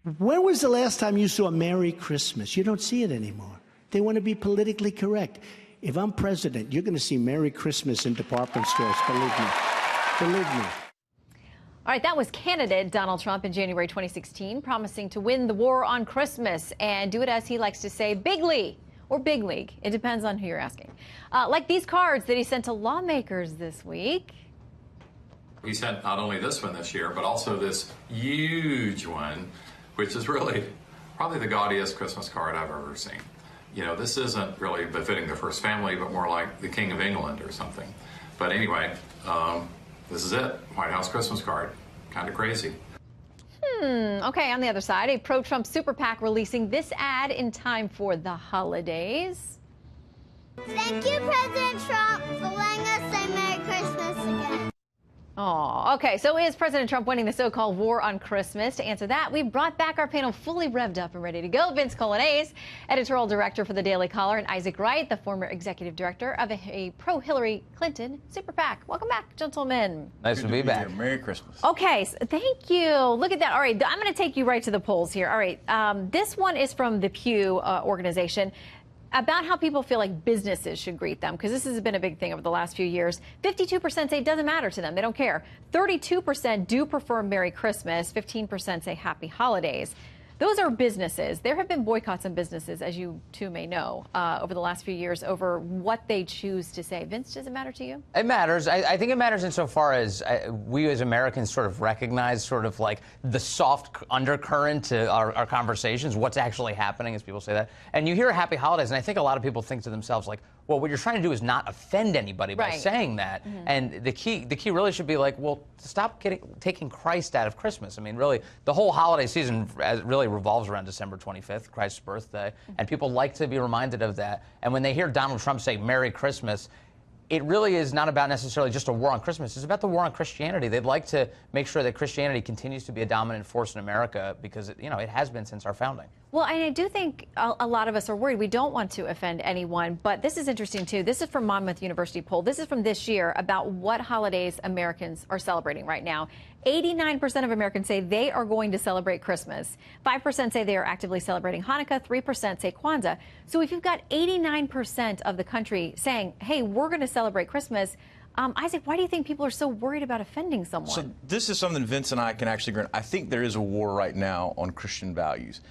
When was the last time you saw Merry Christmas? You don't see it anymore. They want to be politically correct. If I'm president, you're going to see Merry Christmas in department stores, believe me. Believe me. All right, that was candidate Donald Trump in January 2016, promising to win the war on Christmas and do it, as he likes to say, bigly or big league. It depends on who you're asking. Like these cards that he sent to lawmakers this week. He sent not only this one this year, but also this huge one, which is really probably the gaudiest Christmas card I've ever seen. You know, this isn't really befitting the first family, but more like the King of England or something. But anyway, this is it. White House Christmas card. Kind of crazy. Okay, on the other side, a pro-Trump super PAC releasing this ad in time for the holidays. Thank you, President Trump, for letting us say Merry Christmas again. Oh, okay. So is President Trump winning the so-called war on Christmas? To answer that, we've brought back our panel fully revved up and ready to go. Vince Coglianese, editorial director for the Daily Caller, and Isaac Wright, the former executive director of a pro-Hillary Clinton super PAC. Welcome back, gentlemen. Nice to be back. Merry Christmas. Okay, so thank you. Look at that. All right, I'm going to take you right to the polls here. All right, this one is from the Pew organization, about how people feel like businesses should greet them, because this has been a big thing over the last few years. 52% say it doesn't matter to them. They don't care. 32% do prefer Merry Christmas. 15% say Happy Holidays. Those are businesses. There have been boycotts on businesses, as you too may know, over the last few years over what they choose to say. Vince, does it matter to you? It matters. I think it matters insofar as we as Americans sort of recognize sort of like the soft undercurrent to our conversations, what's actually happening as people say that. And you hear Happy Holidays, and I think a lot of people think to themselves like, well, what you're trying to do is not offend anybody by saying that. And the key really should be like, well, stop taking Christ out of Christmas. I mean, really, the whole holiday season really revolves around December 25th, Christ's birthday, and people like to be reminded of that. And when they hear Donald Trump say Merry Christmas, it really is not about necessarily just a war on Christmas. It's about the war on Christianity. They'd like to make sure that Christianity continues to be a dominant force in America because, it has been since our founding. Well, and I do think a lot of us are worried. We don't want to offend anyone, but this is interesting, too. This is from Monmouth University poll. This is from this year about what holidays Americans are celebrating right now. 89% of Americans say they are going to celebrate Christmas. 5% say they are actively celebrating Hanukkah. 3% say Kwanzaa. So if you've got 89% of the country saying, hey, we're going to celebrate Christmas, Isaac, why do you think people are so worried about offending someone? So this is something Vince and I can actually agree on. I think there is a war right now on Christian values.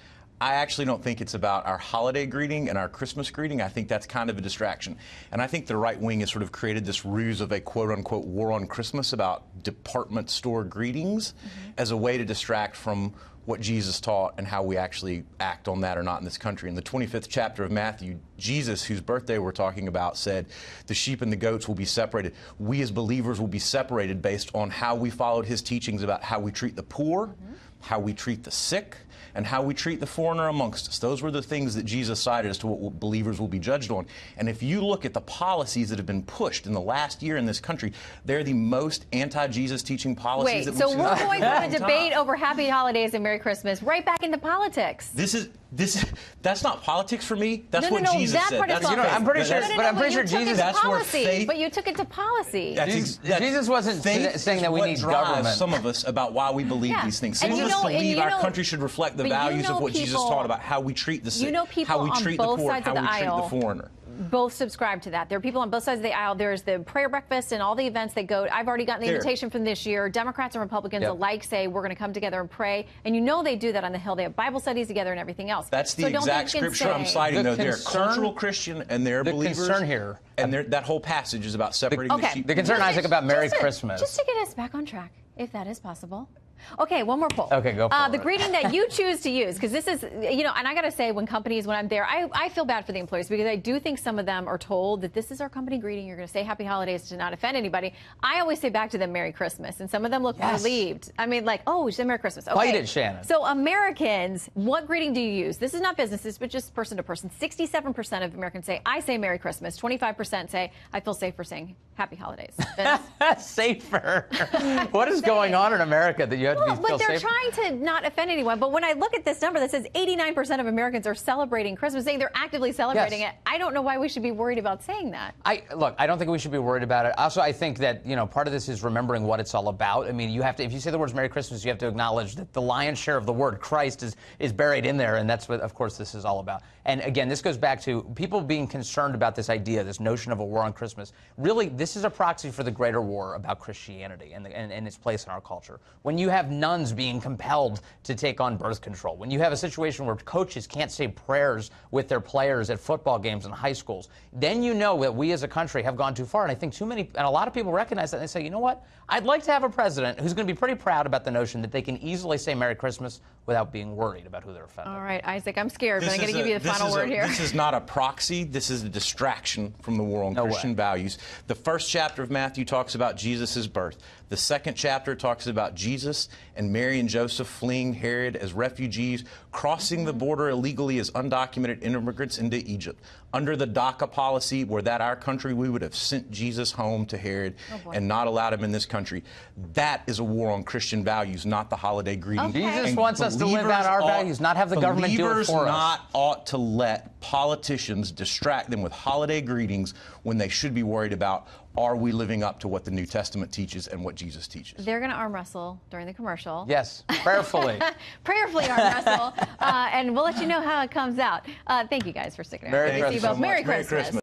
I actually don't think it's about our holiday greeting and our Christmas greeting. I think that's kind of a distraction. And I think the right wing has sort of created this ruse of a quote-unquote war on Christmas about department store greetings as a way to distract from what Jesus taught and how we actually act on that or not in this country. In the 25th chapter of Matthew, Jesus, whose birthday we're talking about, said, the sheep and the goats will be separated. We as believers will be separated based on how we followed his teachings about how we treat the poor, how we treat the sick, and how we treat the foreigner amongst us. Those were the things that Jesus cited as to what believers will be judged on. And if you look at the policies that have been pushed in the last year in this country, they're the most anti-Jesus teaching policies that we've seen. Wait, so we're going from a debate over Happy Holidays and Merry Christmas right back into politics. That's not politics for me. That's what No, Jesus that said. part is That's, not. I'm pretty sure. But I'm pretty sure Jesus. That's where faith. But you took it to policy. Jesus wasn't saying that we need government. Some of us about why we believe these things. Some of us believe our country should reflect the values of what Jesus taught about how we treat the sick, how we treat the poor, how we treat the foreigner. Both subscribe to that. There are people on both sides of the aisle. There's the prayer breakfast and all the events that go. I've already gotten the invitation from this year. Democrats and Republicans alike say we're going to come together and pray. And you know they do that on the Hill. They have Bible studies together and everything else. That's the exact scripture I'm citing, though. They're cultural Christian and they're believers. The concern here. And that whole passage is about separating the sheep. The concern, Isaac, about Merry Christmas. Just to get us back on track, if that is possible. Okay, one more poll. Okay, go for it. The greeting that you choose to use, because this is, and I got to say, when I'm there, I feel bad for the employees because I do think some of them are told that this is our company greeting. You're going to say Happy Holidays to not offend anybody. I always say back to them Merry Christmas, and some of them look relieved. I mean, like, oh, she said Merry Christmas. Okay. Fight it, Shannon. So Americans, what greeting do you use? This is not businesses, but just person to person. 67% of Americans say, I say Merry Christmas. 25% say, I feel safe for saying Happy holidays. Vince. Safer. What is going on in America that you have to Well, be but feel they're safer? trying to not offend anyone. But when I look at this number that says 89% of Americans are celebrating Christmas, saying they're actively celebrating Yes. it, I don't know why we should be worried about saying that. Look, I don't think we should be worried about it. Also, I think that, part of this is remembering what it's all about. I mean, you have to, if you say the words Merry Christmas, you have to acknowledge that the lion's share of the word Christ is buried in there, and that's what, of course, this is all about. And again, this goes back to people being concerned about this idea, this notion of a war on Christmas. Really, this is a proxy for the greater war about Christianity and its place in our culture. When you have nuns being compelled to take on birth control, when you have a situation where coaches can't say prayers with their players at football games in high schools, then you know that we as a country have gone too far. And I think too many, and a lot of people recognize that, and they say, you know what? I'd like to have a president who's going to be pretty proud about the notion that they can easily say Merry Christmas without being worried about who they're offending. All right, Isaac, I'm scared, but I'm going to give you the final word here. This is not a proxy. This is a distraction from the war on Christian values. The first chapter of Matthew talks about Jesus' birth. The second chapter talks about Jesus and Mary and Joseph fleeing Herod as refugees, crossing the border illegally as undocumented immigrants into Egypt. Under the DACA policy, were that our country, we would have sent Jesus home to Herod and not allowed him in this country. That is a war on Christian values, not the holiday greeting. Okay. Jesus And wants us to live out our values, not have the government do it for us. Believers not ought to let politicians distract them with holiday greetings when they should be worried about, are we living up to what the New Testament teaches and what Jesus teaches? They're going to arm wrestle during the commercial. Yes, prayerfully. Prayerfully arm wrestle. And we'll let you know how it comes out. Thank you guys for sticking around. Merry Good to see you Christmas. both. Merry Merry Christmas. Christmas.